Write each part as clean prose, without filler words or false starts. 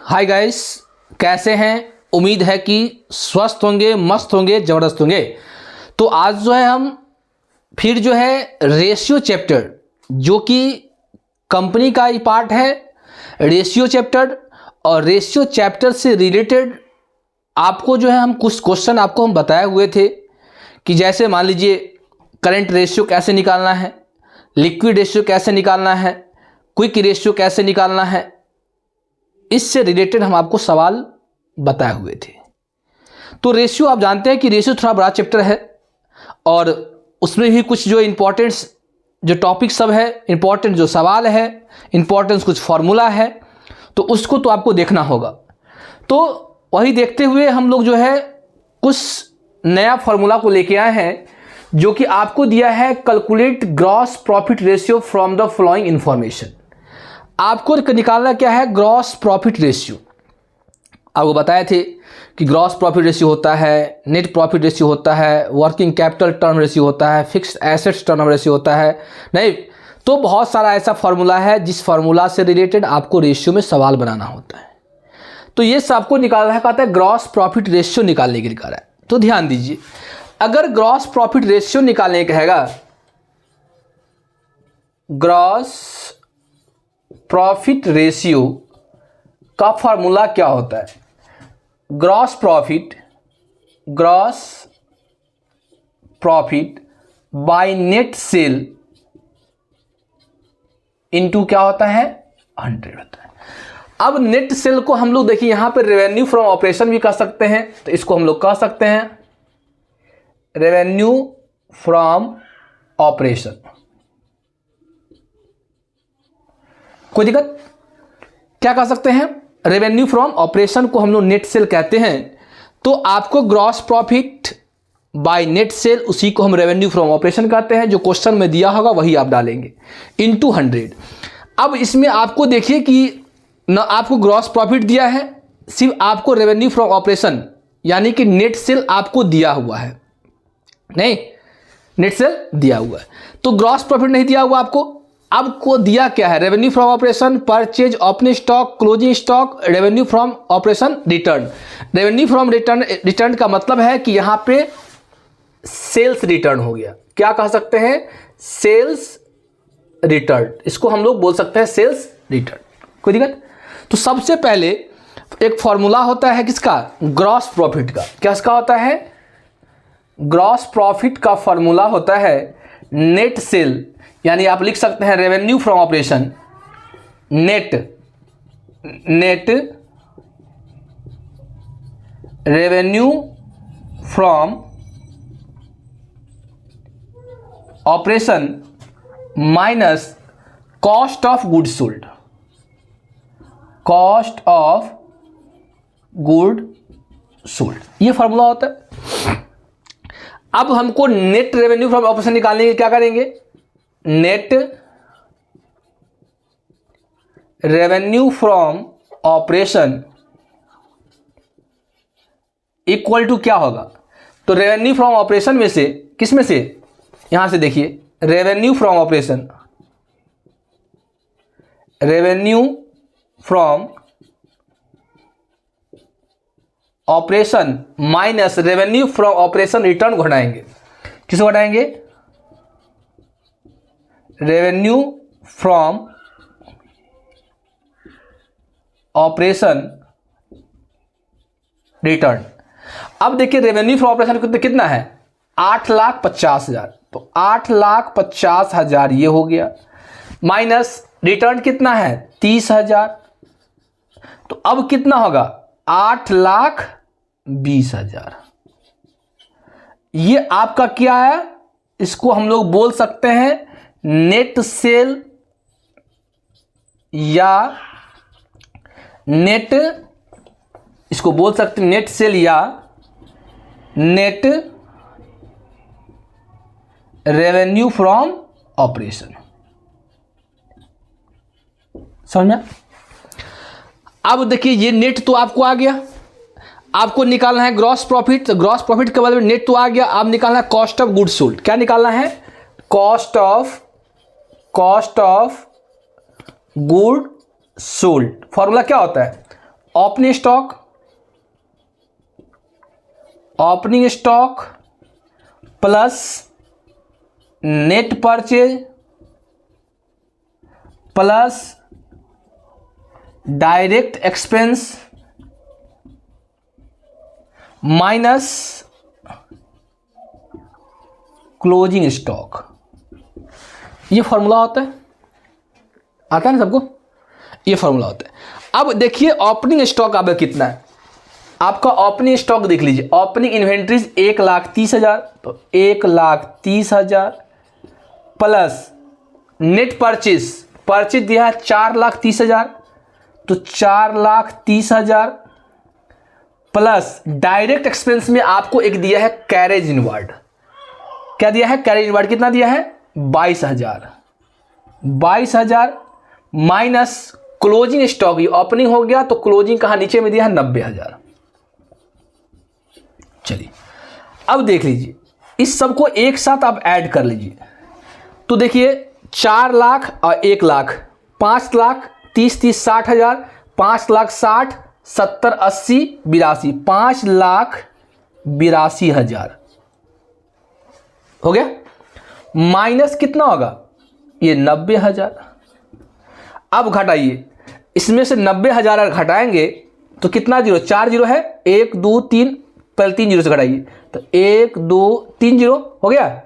Hi guys, कैसे हैं? उम्मीद है कि स्वस्थ होंगे, मस्त होंगे, ज़बरदस्त होंगे। तो आज जो है हम फिर जो है रेशियो चैप्टर, जो कि कंपनी का ही पार्ट है, रेशियो चैप्टर। और रेशियो चैप्टर से रिलेटेड आपको जो है हम कुछ क्वेश्चन आपको हम बताए हुए थे कि जैसे मान लीजिए करंट रेशियो कैसे निकालना है, लिक्विड रेशियो कैसे निकालना है, क्विक रेशियो कैसे निकालना है, इससे रिलेटेड हम आपको सवाल बताए हुए थे। तो रेशियो आप जानते हैं कि रेशियो थोड़ा बड़ा चैप्टर है और उसमें भी कुछ जो इम्पोर्टेंट्स जो टॉपिक सब है, इम्पोर्टेंट जो सवाल है, इम्पोर्टेंस कुछ फार्मूला है, तो उसको तो आपको देखना होगा। तो वही देखते हुए हम लोग जो है कुछ नया फार्मूला को लेके आए हैं, जो कि आपको दिया है calculate gross profit ratio from the following information. आपको निकालना क्या है? Gross profit ratio. आपको बताए थे कि ग्रॉस प्रॉफिट रेशियो होता है, नेट प्रॉफिट रेशियो होता है, वर्किंग कैपिटल टर्न रेशियो होता है, फिक्स्ड एसेट्स टर्न रेशियो होता है। नहीं तो बहुत सारा ऐसा फार्मूला है जिस फार्मूला से रिलेटेड आपको रेशियो में सवाल बनाना होता है। तो ये सब आपको निकालना है, कहता है ग्रॉस प्रॉफिट रेशियो निकालने के लिए कह रहा है। तो ध्यान दीजिए, अगर ग्रॉस प्रॉफिट रेशियो निकालने कहेगा, ग्रॉस प्रॉफिट रेशियो का फार्मूला क्या होता है? Gross profit by net cell into क्या होता है? 100 होता है। अब नेट सेल को हम लोग देखिए यहां पे रेवेन्यू फ्रॉम ऑपरेशन भी कह सकते हैं, तो इसको हम लोग कह सकते हैं रेवेन्यू फ्रॉम ऑपरेशन। कोई दिक्कत? क्या कह सकते हैं? रेवेन्यू फ्रॉम ऑपरेशन को हम लोग नेट सेल कहते हैं। तो आपको gross profit by net cell, उसी को हम रेवेन्यू फ्रॉम ऑपरेशन कहते हैं। जो क्वेश्चन में दिया होगा वही आप डालेंगे इनटू 100। अब इसमें आपको देखिए कि न आपको ग्रॉस प्रॉफिट दिया है, सिर्फ आपको रेवेन्यू फ्रॉम ऑपरेशन यानी कि नेट सेल आपको दिया हुआ है। नहीं, नेट सेल दिया हुआ है तो ग्रॉस प्रॉफिट नहीं दिया हुआ आपको। आपको दिया क्या है? Revenue from operation, purchase, opening stock, closing stock, revenue from operation return. Revenue from return का मतलब है कि यहां पे सेल्स रिटर्न हो गया। क्या कह सकते हैं? Sales return. इसको हम लोग बोल सकते हैं सेल्स रिटर्न। कोई दिक्कत? तो सबसे पहले एक फॉर्मूला होता है किसका? ग्रॉस प्रॉफिट का। क्या इसका होता है? ग्रॉस प्रॉफिट का फॉर्मूला होता है नेट सेल, यानी आप लिख सकते हैं revenue from operation net revenue from operation minus cost of good sold. Cost of good sold, ये फॉर्मूला होता है। अब हमको नेट रेवेन्यू फ्रॉम ऑपरेशन निकालने के लिए क्या करेंगे? Net revenue from operation equal to क्या होगा? तो रेवेन्यू फ्रॉम ऑपरेशन में से किस में से? यहां से देखिए, revenue from operation, revenue from operation minus revenue from operation return घटाएंगे। किसको घटाएंगे? Revenue from operation return. अब देखिए रेवेन्यू फ्रॉम ऑपरेशन कितना है? 8,50,000। तो 8,50,000 ये हो गया, माइनस रिटर्न कितना है? 30,000। तो अब कितना होगा? 8,20,000। ये आपका क्या है? इसको हम लोग बोल सकते हैं नेट सेल या नेट, इसको बोल सकते हैं नेट सेल या नेट रेवेन्यू फ्रॉम ऑपरेशन। समझ में? अब देखिए ये नेट तो आपको आ गया, आपको निकालना है ग्रॉस प्रॉफिट। तो ग्रॉस प्रॉफिट के बाद में नेट तो आ गया, अब निकालना है कॉस्ट ऑफ गुड सोल्ड। क्या निकालना है? Cost of good sold. Formula क्या होता है? Opening stock plus net purchase plus direct expense minus closing stock, ये फॉर्मूला होता है, आता है ना सबको, ये फॉर्मूला होता है। अब देखिए ओपनिंग स्टॉक आपका कितना है, आपका ओपनिंग स्टॉक देख लीजिए, ओपनिंग इन्वेंट्रीज 1,30,000, तो 1,30,000 प्लस नेट परचेज दिया है 4,30,000, तो 4,30,000 प्लस डायरेक्ट एक्सपेंस में आपको एक दिया है कैरेज इनवर्ड, क्या दिया है, कैरेज इनवर्ड कितना दिया है 22,000 माइनस क्लोजिंग स्टॉक, ये ओपनिंग हो गया तो क्लोजिंग कहाँ नीचे में दिया है 90,000। चलिए अब देख लीजिए इस सब को एक साथ आप ऐड कर लीजिए, तो देखिए 4 लाख और 1 लाख, 5 लाख 30 60,000, 5 लाख 60 70 80 82, 5,82,000 हो गया, माइनस कितना होगा ये 90,000। अब घटाइए, इसमें से 90,000 अगर घटाएंगे तो कितना जीरो, 4 जीरो है, 1 2 3, पहले 3 जीरो से घटाइए, तो 1 2 3 जीरो हो गया।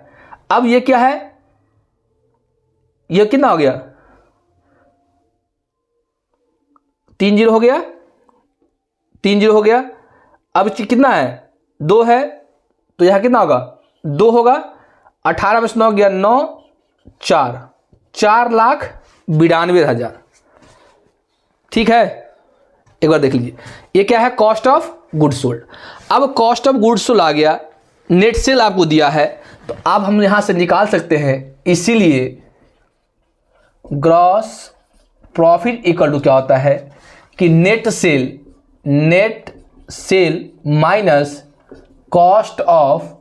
अब ये क्या है, ये कितना हो गया, 3 जीरो हो गया, 3 जीरो हो गया। अब कितना है 2 है, तो यहां कितना होगा 2 होगा, 18 में से 9 गया 9 4,92,000, ठीक है। एक बार देख लीजिए ये क्या है, कॉस्ट ऑफ गुड सोल्ड। अब कॉस्ट ऑफ गुड सोल्ड आ गया, नेट सेल आपको दिया है, तो अब हम यहां से निकाल सकते हैं, इसीलिए ग्रॉस प्रॉफिट इक्वल टू क्या होता है कि net cell minus cost of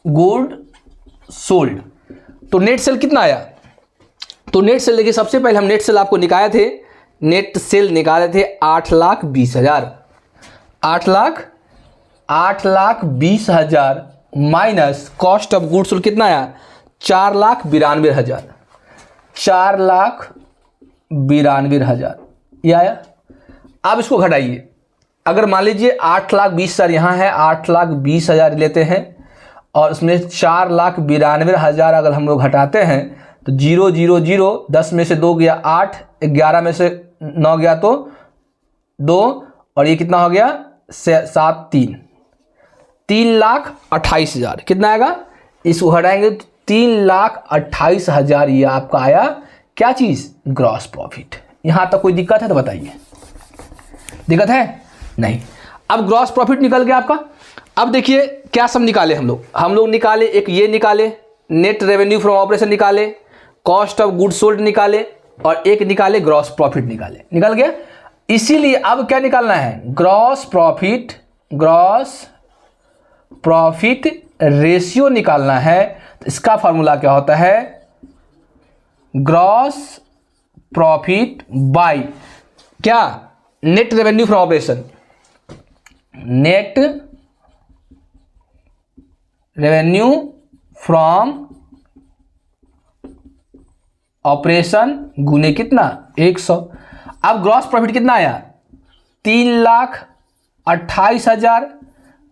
good sold. तो नेट सेल कितना आया, तो नेट सेल देखिए सबसे पहले हम नेट सेल आपको निकाले थे, नेट सेल निकाले थे 8,20,000, 8,20,000 minus cost of good sold कितना आया 4,92,000, 4,92,000 ये आया। अब इसको घटाइए, अगर मान लीजिए 8,20,000 यहाँ है, 8,20,000 लेते हैं और उसमें 4,92,000 अगर हम लोग घटाते हैं तो 0 0 0, 10 में से 2 गया 8, 11 में से 9 गया तो 2, और ये कितना हो गया 7 3, 3,28,000 कितना आएगा, इसको घटाएंगे तो 3,28,000 ये आपका आया क्या चीज़, ग्रॉस प्रॉफिट। यहाँ तक कोई दिक्कत है तो बताइए, दिक्कत है नहीं। अब ग्रॉस प्रॉफिट निकल गया आपका। अब देखिए क्या सब निकाले हम लोग निकाले, एक ये निकाले नेट रेवेन्यू फ्रॉम ऑपरेशन निकाले, कॉस्ट ऑफ गुड सोल्ड निकाले, और एक निकाले ग्रॉस प्रॉफिट निकाले, निकल गया। इसीलिए अब क्या निकालना है, ग्रॉस प्रॉफिट रेशियो निकालना है। तो इसका फॉर्मूला क्या होता है, ग्रॉस प्रॉफिट बाय क्या, net revenue from operation, net revenue from operation गुने कितना 100। अब ग्रॉस प्रॉफिट कितना आया 3,28,000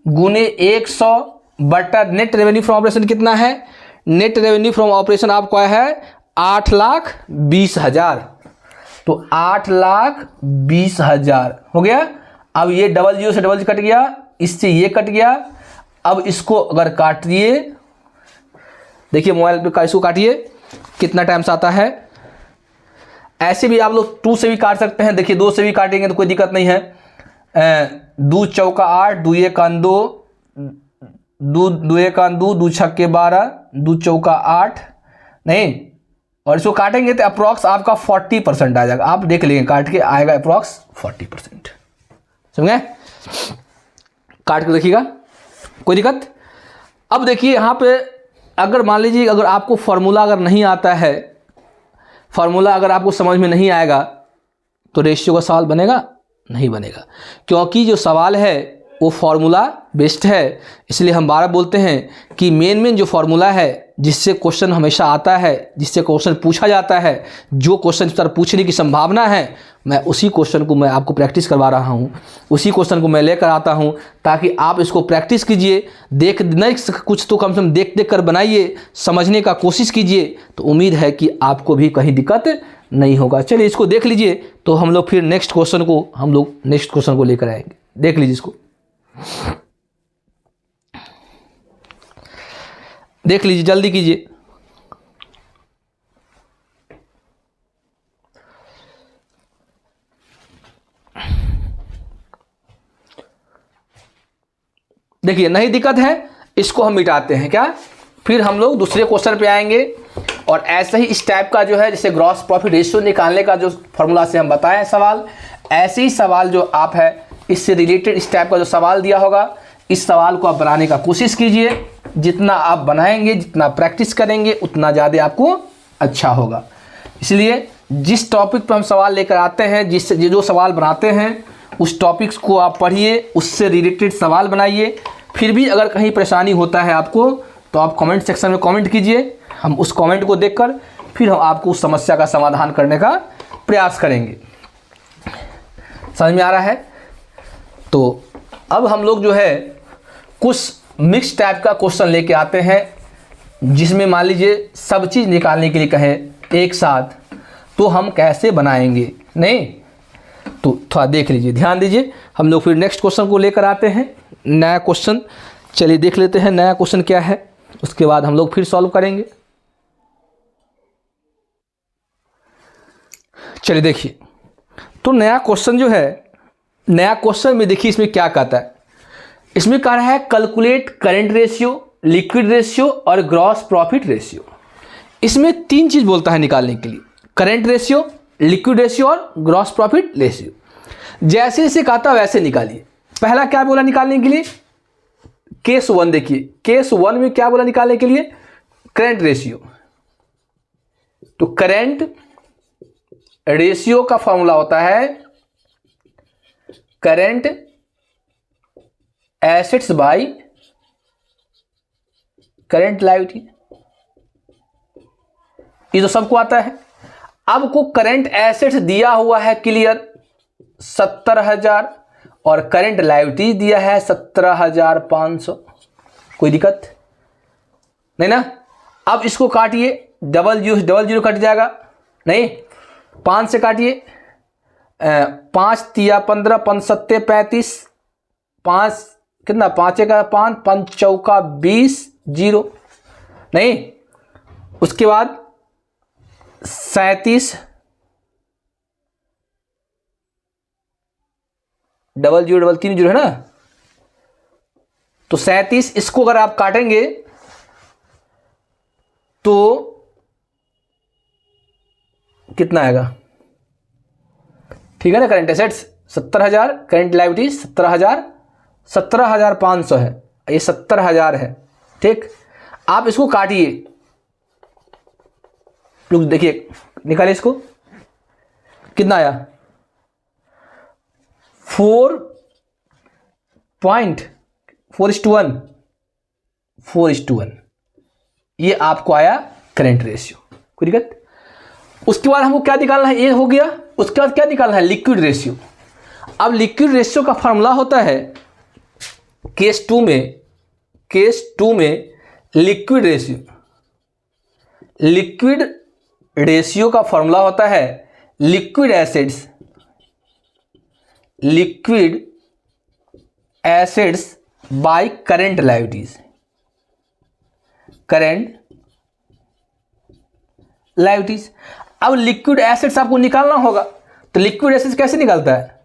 गुने 100 बटा नेट रेवेन्यू फ्रॉम ऑपरेशन कितना है, नेट रेवेन्यू फ्रॉम ऑपरेशन आपको आया है 8,20,000, तो 8,20,000 हो गया। अब ये डबल जीरो से डबल जीरो कट गया, इससे ये कट गया। अब इसको अगर काटिए, देखिए मोबाइल पे इसको काटिए कितना टाइम्स आता है। ऐसे भी आप लोग 2 से भी काट सकते हैं, देखिए 2 से भी काटेंगे तो कोई दिक्कत नहीं है। 2 चौका 8, 2 एक 2, 2 एक 2, 2 छक्के 12, 2 चौका 8 नहीं, और इसको काटेंगे तो अप्रॉक्स आपका 40% आ जाएगा। आप देख लेंगे काट के आएगा अप्रॉक्स 40%, समझे, काट के देखिएगा कोई दिक्कत। अब देखिए यहाँ पे अगर मान लीजिए अगर आपको फार्मूला अगर नहीं आता है, फार्मूला अगर आपको समझ में नहीं आएगा तो रेशियो का सवाल बनेगा नहीं बनेगा, क्योंकि जो सवाल है वो फार्मूला बेस्ड है। इसलिए हम बार बोलते हैं कि मेन जो फार्मूला है जिससे क्वेश्चन हमेशा आता है, जिससे क्वेश्चन पूछा जाता है, जो क्वेश्चन सर पूछने की संभावना है, मैं उसी क्वेश्चन को मैं आपको प्रैक्टिस करवा रहा हूँ, उसी क्वेश्चन को मैं लेकर आता हूँ ताकि आप इसको प्रैक्टिस कीजिए। नहीं कुछ तो कम से कम देख कर बनाइए, समझने का कोशिश कीजिए, तो उम्मीद है कि आपको भी कहीं दिक्कत नहीं होगा। चलिए इसको देख लीजिए, तो हम लोग फिर नेक्स्ट क्वेश्चन को लेकर आएंगे। देख लीजिए इसको, देख लीजिए, जल्दी कीजिए। देखिए नहीं दिक्कत है, इसको हम मिटाते हैं क्या, फिर हम लोग दूसरे क्वेश्चन पे आएंगे। और ऐसे ही इस टाइप का जो है, जैसे ग्रॉस प्रॉफिट रेशियो निकालने का जो फॉर्मूला से हम बताएं सवाल, ऐसे ही सवाल जो आप है इससे रिलेटेड इस टाइप का जो सवाल दिया होगा, इस सवाल को आप बनाने का कोशिश कीजिए। जितना आप बनाएंगे, जितना प्रैक्टिस करेंगे, उतना ज़्यादा आपको अच्छा होगा। इसलिए जिस टॉपिक पर हम सवाल लेकर आते हैं, जिससे जो सवाल बनाते हैं, उस टॉपिक्स को आप पढ़िए, उससे रिलेटेड सवाल बनाइए। फिर भी अगर कहीं परेशानी होता है आपको, तो आप कमेंट सेक्शन में कमेंट कीजिए। हम उस कमेंट को देखकर फिर हम आपको उस समस्या का समाधान करने का प्रयास करेंगे। समझ में आ रहा है? तो अब हम लोग जो है कुछ मिक्स टाइप का क्वेश्चन लेके आते हैं, जिसमें मान लीजिए सब चीज़ निकालने के लिए कहें एक साथ, तो हम कैसे बनाएंगे? नहीं तो थोड़ा देख लीजिए, ध्यान दीजिए। हम लोग फिर नेक्स्ट क्वेश्चन को लेकर आते हैं, नया क्वेश्चन। चलिए देख लेते हैं नया क्वेश्चन क्या है, उसके बाद हम लोग फिर सॉल्व करेंगे। चलिए देखिए, तो नया क्वेश्चन जो है, नया क्वेश्चन में देखिए इसमें क्या कहता है। इसमें कह रहा है calculate current ratio, liquid ratio और ग्रॉस प्रॉफिट रेशियो। इसमें 3 चीज़ बोलता है निकालने के लिए, करंट रेशियो, लिक्विड रेशियो और ग्रॉस प्रॉफिट रेशियो। जैसे इसे कहता वैसे निकालिए। पहला क्या बोला निकालने के लिए? केस 1 देखिए, केस 1 में क्या बोला निकालने के लिए? Current ratio. तो करंट रेशियो का फॉर्मूला होता है current assets by current liability. ये तो सबको आता है। अब को करंट एसेट्स दिया हुआ है क्लियर 70,000 और करंट लायबिलिटी दिया है 17,500। कोई दिक्कत नहीं ना? अब इसको काटिए, डबल जीरो कट जाएगा, नहीं 5 से काटिए, 5 तिया 15, 5 सत्ते 35, 5 कितना, 5 का 5, 5 चौका 20, 0 नहीं। उसके बाद 37, डबल जीरो 3 जीरो है ना, तो 37। इसको अगर आप काटेंगे तो कितना आएगा? ठीक है ना, करंट एसेट्स 70,000, करंट लायबिलिटी 17,000, 17,500 है, ये 70,000 है। ठीक, आप इसको काटिए, लोग देखिए, निकालिए इसको, कितना आया? 4.4:1 ये आपको आया करंट रेशियो। कोई दिक्कत? उसके बाद हमको क्या निकालना है? ये हो गया। उसके बाद क्या निकालना है? Liquid ratio. अब लिक्विड रेशियो का फॉर्मूला होता है केस 2 में लिक्विड रेशियो का फॉर्मूला होता है liquid assets by current liabilities. अब लिक्विड एसेट्स आपको निकालना होगा, तो लिक्विड एसेट्स कैसे निकालता है?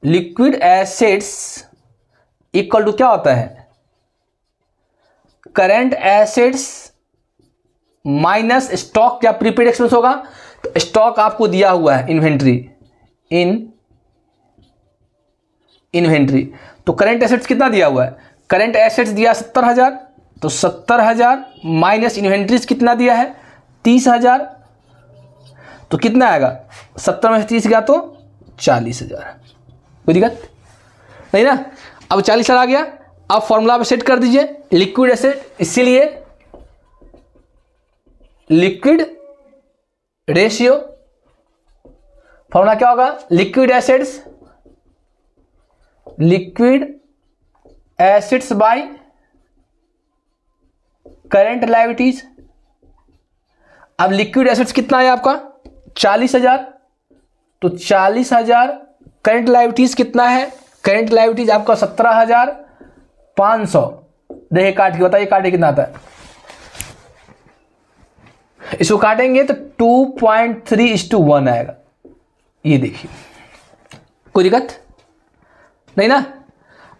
लिक्विड एसेट्स इक्वल टू क्या होता है? करंट एसेट्स माइनस स्टॉक या प्रीपेड एक्सपेंस होगा। तो स्टॉक आपको दिया हुआ है इन्वेंट्री। तो करंट एसेट्स कितना दिया हुआ है? करंट एसेट्स दिया 70,000, तो 70,000 माइनस इन्वेंट्रीज कितना दिया है? 30,000। तो कितना आएगा? 70 में से 30 गया तो 40,000। कोई दिक्कत नहीं ना। अब 40,000 आ गया। अब फॉर्मूला पे सेट कर दीजिए लिक्विड एसिड, इसीलिए लिक्विड रेशियो फॉर्मूला क्या होगा, liquid acids by current liabilities. अब लिक्विड एसिड्स कितना है आपका 40,000, तो 40,000 करंट लायबिलिटीज कितना है, करंट लायबिलिटीज आपका 17,500। देखिए काट के बताइए, काटे कितना आता है, इसको काटेंगे तो 2.3:1 आएगा। ये देखिए, कोई दिक्कत नहीं ना।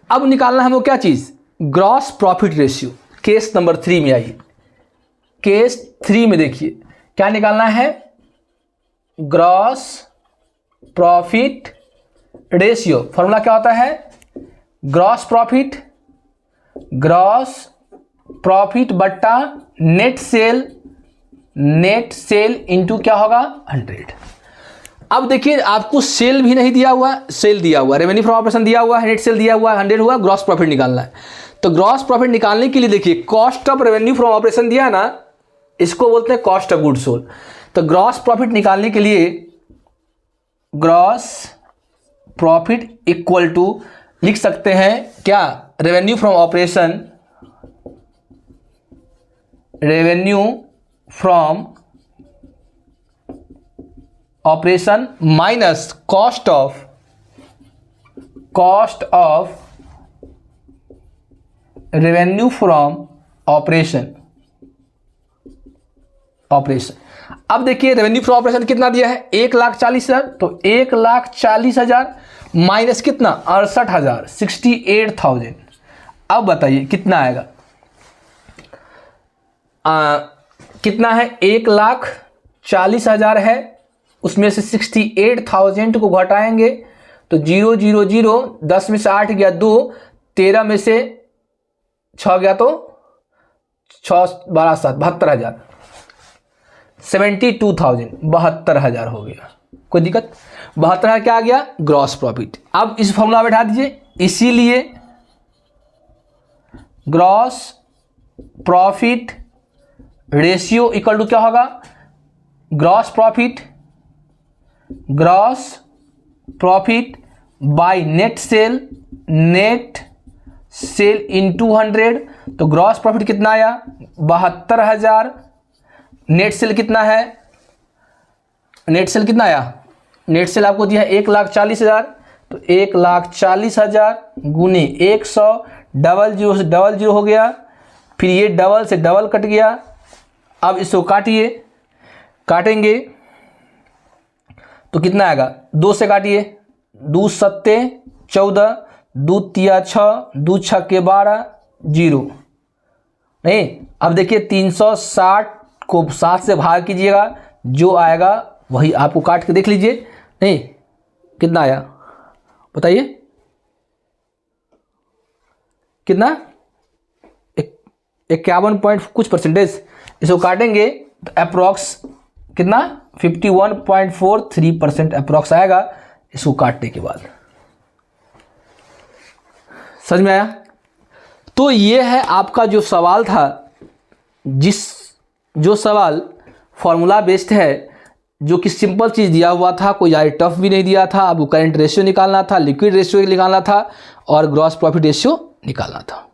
अब निकालना हमको क्या चीज, gross profit ratio. Case number 3 में आइए, केस 3 में देखिए क्या निकालना है, ग्रॉस प्रॉफिट रेशियो। फॉर्मूला क्या होता है, ग्रॉस प्रॉफिट बट्टा नेट सेल इंटू क्या होगा 100। अब देखिए आपको सेल भी नहीं दिया हुआ, सेल दिया हुआ, रेवेन्यू फ्रॉम ऑपरेशन दिया हुआ है, नेट सेल दिया हुआ है, 100 हुआ, ग्रॉस प्रॉफिट निकालना है। तो ग्रॉस प्रॉफिट निकालने के लिए देखिए cost of revenue from operation दिया है ना, इसको बोलते हैं कॉस्ट ऑफ गुड्स सोल्ड। तो ग्रॉस प्रॉफिट निकालने के लिए ग्रॉस प्रॉफिट इक्वल टू लिख सकते हैं क्या, revenue from operation minus cost of revenue from operation. अब देखिए रेवेन्यू फ्रॉम ऑपरेशन कितना दिया है 1,40,000, तो 1,40,000 माइनस कितना 68,000 68,000। अब बताइए कितना आएगा, कितना है 1,40,000 है, उसमें से 68,000 को घटाएंगे तो 0 0 0, 10 में से 8 गया 2, 13 में से 6 गया तो 6 12 7 72,000, 72,000 हो गया। कोई दिक्कत, 72,000 क्या आ गया ग्रॉस प्रॉफिट। अब इस फॉर्मूला बैठा दीजिए, इसीलिए gross profit ratio equal to क्या होगा, gross profit by net sale into 100। तो ग्रॉस प्रॉफिट कितना आया 72,000, नेट सेल कितना है, नेट सेल कितना आया, नेट सेल आपको दिया 1,40,000, तो 1,40,000 गुने 100, डबल जीरो से डबल जीरो हो गया, फिर ये डबल से डबल कट गया। अब इसको काटेंगे तो कितना आएगा, 2 से काटिए, 2 सत्ते 14, 2 तिया 6, 2 छक्के 12, 0 नहीं। अब देखिए 360 को 7 से भाग कीजिएगा, जो आएगा वही आपको काट के देख लीजिए, नहीं कितना आया बताइए, कितना 51 पॉइंट कुछ परसेंटेज। इसको काटेंगे तो अप्रॉक्स कितना 51.43% अप्रॉक्स आएगा इसको काटने के बाद। समझ में आया। तो ये है आपका जो सवाल था, जो सवाल फॉर्मूला बेस्ड है, जो कि सिंपल चीज़ दिया हुआ था, कोई ज़्यादा टफ भी नहीं दिया था। आपको करंट रेशियो निकालना था, लिक्विड रेशियो निकालना था और ग्रॉस प्रॉफिट रेशियो निकालना था।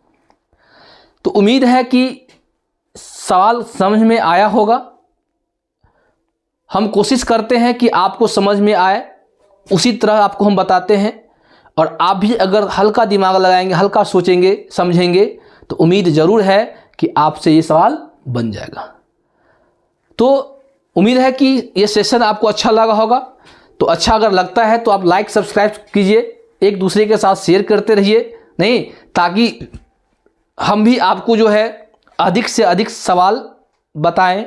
तो उम्मीद है कि सवाल समझ में आया होगा। हम कोशिश करते हैं कि आपको समझ में आए, उसी तरह आपको हम बताते हैं, और आप भी अगर हल्का दिमाग लगाएंगे, हल्का सोचेंगे, समझेंगे, तो उम्मीद ज़रूर है कि आपसे ये सवाल बन जाएगा। तो उम्मीद है कि ये सेशन आपको अच्छा लगा होगा। तो अच्छा अगर लगता है तो आप लाइक सब्सक्राइब कीजिए, एक दूसरे के साथ शेयर करते रहिए, नहीं ताकि हम भी आपको जो है अधिक से अधिक सवाल बताएं,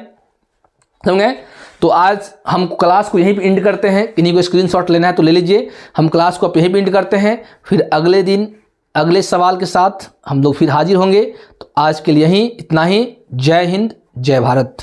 समझे। तो आज हम क्लास को यहीं पे एंड करते हैं। किन्हीं को स्क्रीनशॉट लेना है तो ले लीजिए। हम क्लास को यहीं पे एंड करते हैं, फिर अगले दिन अगले सवाल के साथ हम लोग फिर हाजिर होंगे। तो आज के लिए यहीं इतना ही। जय हिंद, जय भारत।